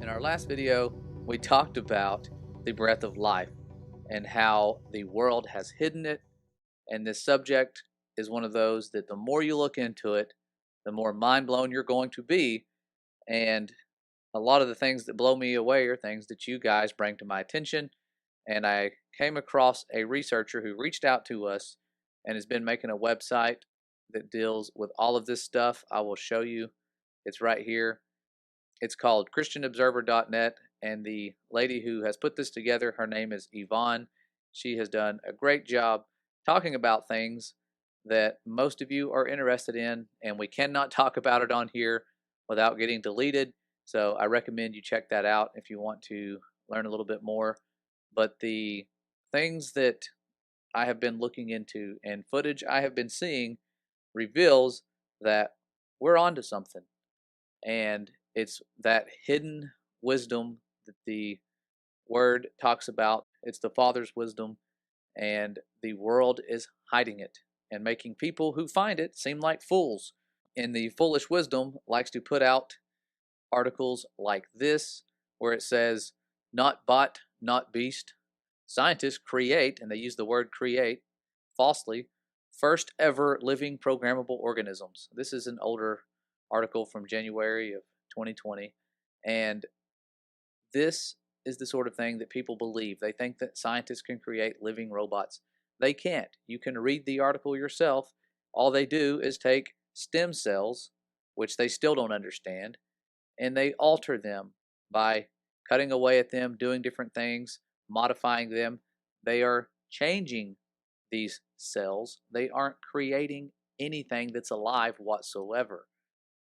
In our last video, we talked about the breath of life and how the world has hidden it. And this subject is one of those that the more you look into it, the more mind blown you're going to be. And a lot of the things that blow me away are things that you guys bring to my attention. And I came across a researcher who reached out to us and has been making a website that deals with all of this stuff. I will show you. It's right here. It's called ChristianObserver.net, and the lady who has put this together, her name is Yvonne. She has done a great job talking about things that most of you are interested in, and we cannot talk about it on here without getting deleted. So I recommend you check that out if you want to learn a little bit more. But the things that I have been looking into and footage I have been seeing reveals that we're onto something. And it's that hidden wisdom that the word talks about. It's the Father's wisdom, and the world is hiding it and making people who find it seem like fools. And the foolish wisdom likes to put out articles like this, where it says, not bot, not beast. Scientists create, and they use the word create falsely, first ever living programmable organisms. This is an older article from January of 2020. And this is the sort of thing that people believe. They think that scientists can create living robots. They can't. You can read the article yourself. All they do is take stem cells, which they still don't understand, and they alter them by cutting away at them, doing different things, modifying them. They are changing these cells. They aren't creating anything that's alive whatsoever.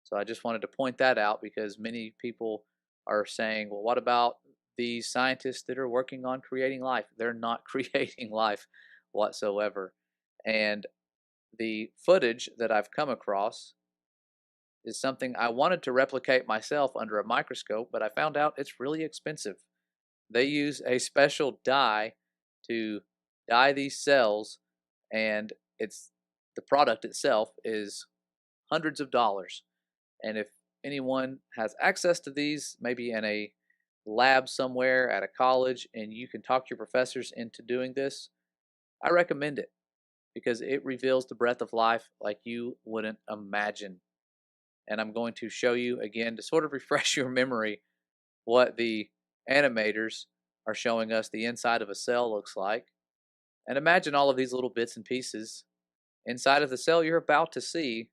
So I just wanted to point that out because many people are saying, well, what about these scientists that are working on creating life? They're not creating life whatsoever. And the footage that I've come across is something I wanted to replicate myself under a microscope, but I found out it's really expensive. They use a special dye to dye these cells, and it's the product itself is hundreds of dollars. And if anyone has access to these, maybe in a lab somewhere at a college, and you can talk your professors into doing this, I recommend it because it reveals the breath of life like you wouldn't imagine. And I'm going to show you again to sort of refresh your memory what the animators are showing us the inside of a cell looks like. And imagine all of these little bits and pieces inside of the cell you're about to see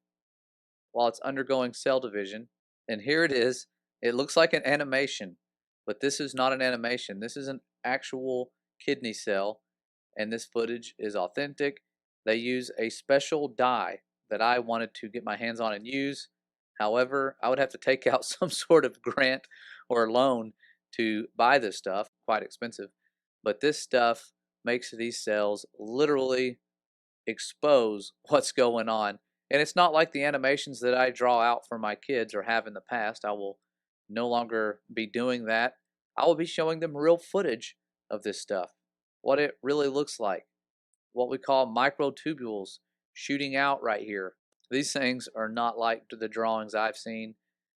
while it's undergoing cell division. And here it is. It looks like an animation, but this is not an animation. This is an actual kidney cell, and this footage is authentic. They use a special dye that I wanted to get my hands on and use. However, I would have to take out some sort of grant or loan to buy this stuff, quite expensive. But this stuff makes these cells literally expose what's going on. And it's not like the animations that I draw out for my kids or have in the past. I will no longer be doing that. I will be showing them real footage of this stuff, what it really looks like, what we call microtubules shooting out right here. These things are not like the drawings I've seen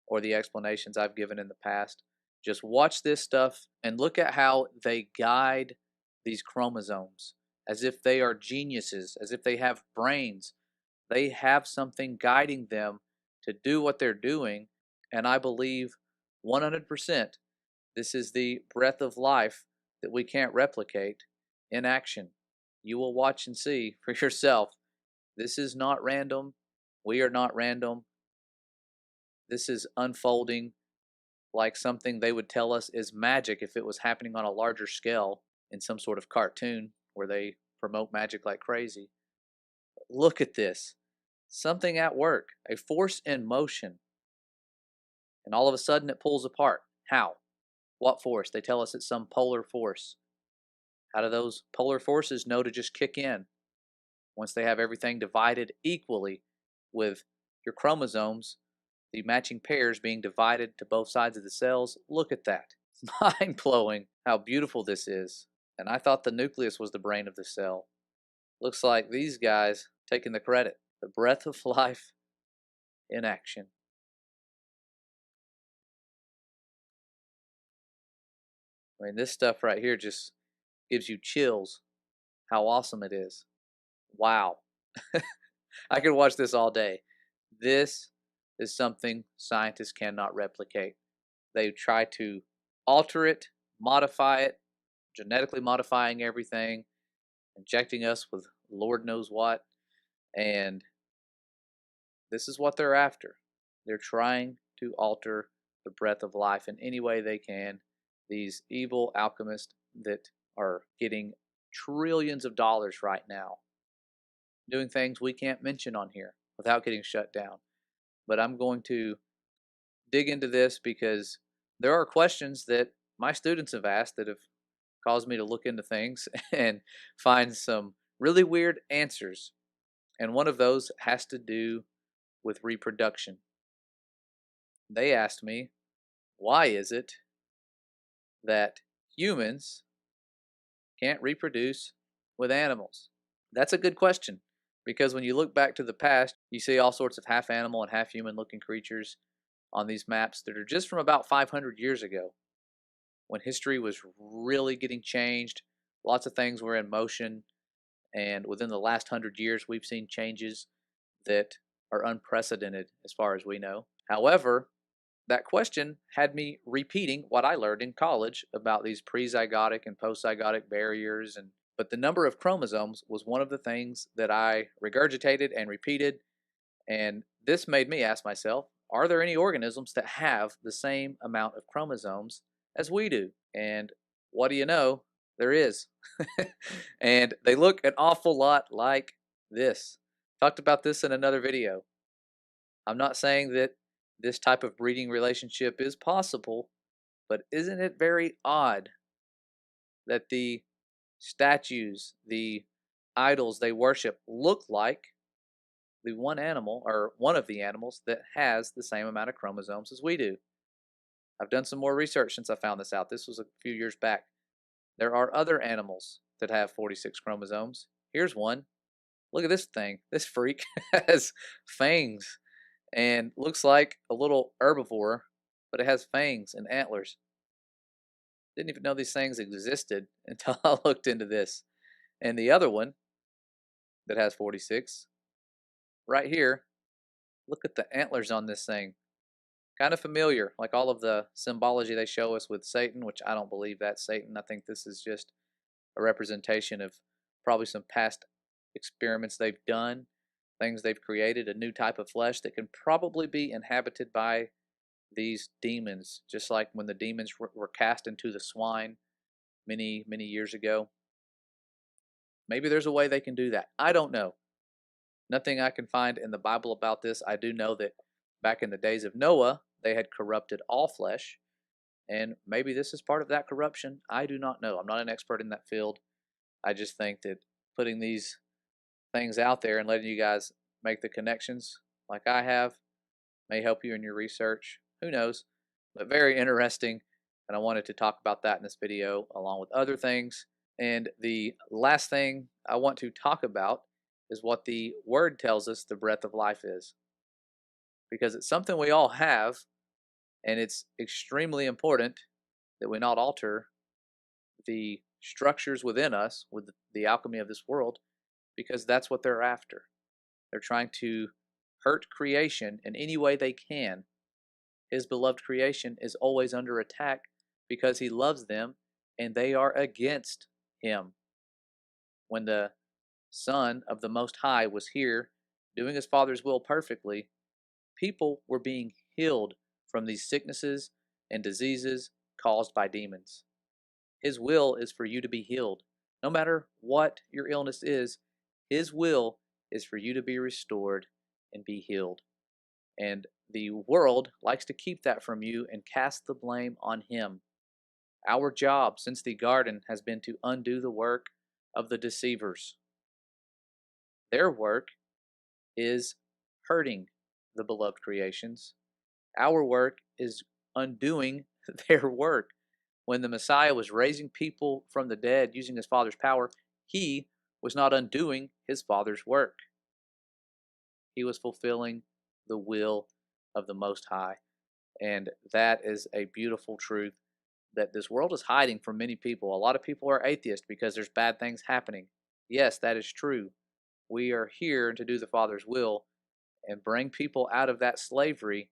or the explanations I've given in the past. Just watch this stuff and look at how they guide these chromosomes as if they are geniuses, as if they have brains. They have something guiding them to do what they're doing. And I believe 100% this is the breath of life that we can't replicate in action. You will watch and see for yourself. This is not random. We are not random. This is unfolding like something they would tell us is magic if it was happening on a larger scale in some sort of cartoon where they promote magic like crazy. Look at this. Something at work, a force in motion, and all of a sudden it pulls apart. How? What force? They tell us it's some polar force. How do those polar forces know to just kick in once they have everything divided equally with your chromosomes, the matching pairs being divided to both sides of the cells? Look at that. It's mind blowing how beautiful this is. And I thought the nucleus was the brain of the cell. Looks like these guys taking the credit. The breath of life in action. I mean, this stuff right here just gives you chills how awesome it is. Wow. I could watch this all day. This is something scientists cannot replicate. They try to alter it, modify it, genetically modifying everything, injecting us with Lord knows what, and this is what they're after. They're trying to alter the breath of life in any way they can. These evil alchemists that are getting trillions of dollars right now doing things we can't mention on here without getting shut down. But I'm going to dig into this because there are questions that my students have asked that have caused me to look into things and find some really weird answers. And one of those has to do with reproduction. They asked me, why is it that humans can't reproduce with animals? That's a good question because when you look back to the past, you see all sorts of half animal and half human looking creatures on these maps that are just from about 500 years ago when history was really getting changed. Lots of things were in motion, and within the last 100 years, we've seen changes that are unprecedented as far as we know. However, that question had me repeating what I learned in college about these prezygotic and postzygotic barriers, and but the number of chromosomes was one of the things that I regurgitated and repeated, and this made me ask myself, are there any organisms that have the same amount of chromosomes as we do? And what do you know? There is. And they look an awful lot like this. Talked about this in another video. I'm not saying that this type of breeding relationship is possible, but isn't it very odd that the statues, the idols they worship look like the one animal or one of the animals that has the same amount of chromosomes as we do? I've done some more research since I found this out. This was a few years back. There are other animals that have 46 chromosomes. Here's one. Look at this thing. This freak has fangs and looks like a little herbivore, but it has fangs and antlers. Didn't even know these things existed until I looked into this. And the other one that has 46, right here, look at the antlers on this thing. Kind of familiar, like all of the symbology they show us with Satan, which I don't believe that's Satan. I think this is just a representation of probably some past experiments they've done, things they've created, a new type of flesh that can probably be inhabited by these demons, just like when the demons were cast into the swine many, many years ago. Maybe there's a way they can do that. I don't know. Nothing I can find in the Bible about this. I do know that back in the days of Noah, they had corrupted all flesh, and maybe this is part of that corruption. I do not know. I'm not an expert in that field. I just think that putting these things out there and letting you guys make the connections like I have may help you in your research. Who knows? But very interesting. And I wanted to talk about that in this video along with other things. And the last thing I want to talk about is what the word tells us the breath of life is. Because it's something we all have, and it's extremely important that we not alter the structures within us with the alchemy of this world, because that's what they're after. They're trying to hurt creation in any way they can. His beloved creation is always under attack because he loves them and they are against him. When the Son of the Most High was here doing his Father's will perfectly, people were being healed from these sicknesses and diseases caused by demons. His will is for you to be healed. No matter what your illness is, his will is for you to be restored and be healed. And the world likes to keep that from you and cast the blame on him. Our job since the garden has been to undo the work of the deceivers. Their work is hurting the beloved creations. Our work is undoing their work. When the Messiah was raising people from the dead using his Father's power, he was not undoing his Father's work. He was fulfilling the will of the Most High. And that is a beautiful truth that this world is hiding from many people. A lot of people are atheists because there's bad things happening. Yes, that is true. We are here to do the Father's will and bring people out of that slavery,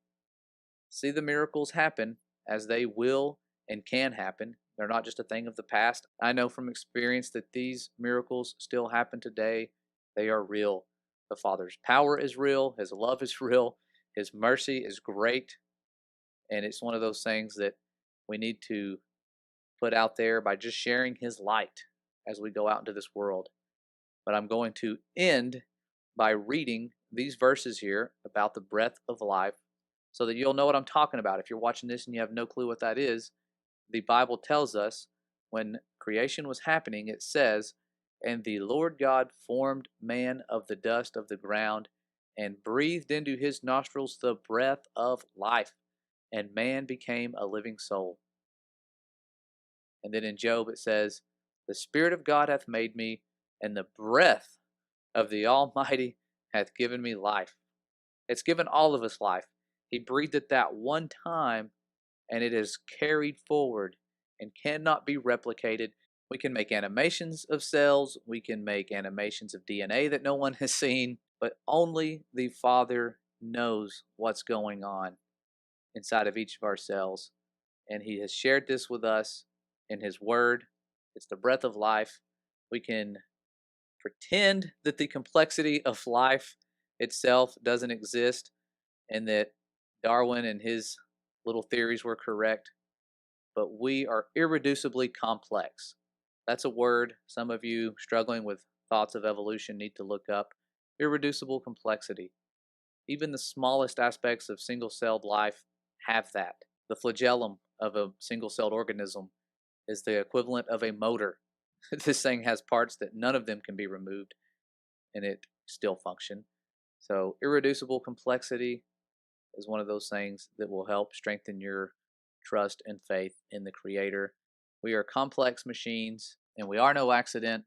see the miracles happen as they will and can happen. They're not just a thing of the past. I know from experience that these miracles still happen today. They are real. The Father's power is real, His love is real, His mercy is great. And it's one of those things that we need to put out there by just sharing His light as we go out into this world. But I'm going to end by reading these verses here about the breath of life so that you'll know what I'm talking about. If you're watching this and you have no clue what that is, the Bible tells us when creation was happening, it says, "And the Lord God formed man of the dust of the ground and breathed into his nostrils the breath of life, and man became a living soul." And then in Job it says, "The Spirit of God hath made me, and the breath of the Almighty hath given me life." It's given all of us life. He breathed it that one time, and it is carried forward and cannot be replicated. We can make animations of cells, we can make animations of DNA that no one has seen, but only the Father knows what's going on inside of each of our cells. And He has shared this with us in His Word. It's the breath of life. We can pretend that the complexity of life itself doesn't exist and that Darwin and his little theories were correct, but we are irreducibly complex. That's a word some of you struggling with thoughts of evolution need to look up. Irreducible complexity. Even the smallest aspects of single celled life have that. The flagellum of a single celled organism is the equivalent of a motor. This thing has parts that none of them can be removed and it still function. So irreducible complexity is one of those things that will help strengthen your trust and faith in the Creator. We are complex machines and we are no accident.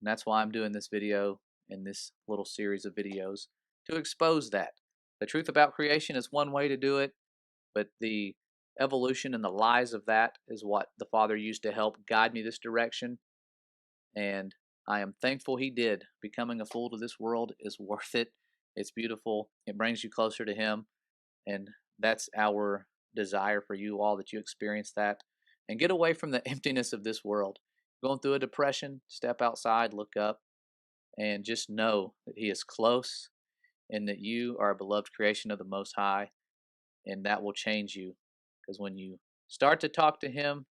And that's why I'm doing this video and this little series of videos to expose that. The truth about creation is one way to do it, but the evolution and the lies of that is what the Father used to help guide me this direction. And I am thankful He did. Becoming a fool to this world is worth it. It's beautiful. It brings you closer to Him. And that's our desire for you all, that you experience that and get away from the emptiness of this world. Going through a depression, step outside, look up, and just know that He is close and that you are a beloved creation of the Most High, and that will change you. Because when you start to talk to Him,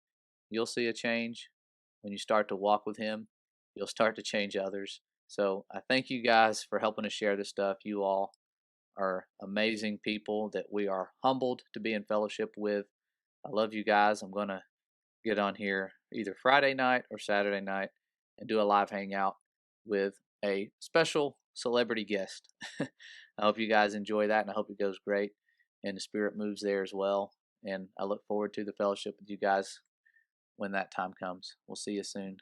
you'll see a change. When you start to walk with Him, you'll start to change others. So I thank you guys for helping us share this stuff. You all are amazing people that we are humbled to be in fellowship with. I love you guys. I'm going to get on here either Friday night or Saturday night and do a live hangout with a special celebrity guest. I hope you guys enjoy that, and I hope it goes great and the Spirit moves there as well. And I look forward to the fellowship with you guys when that time comes. We'll see you soon.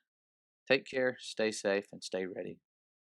Take care, stay safe, and stay ready.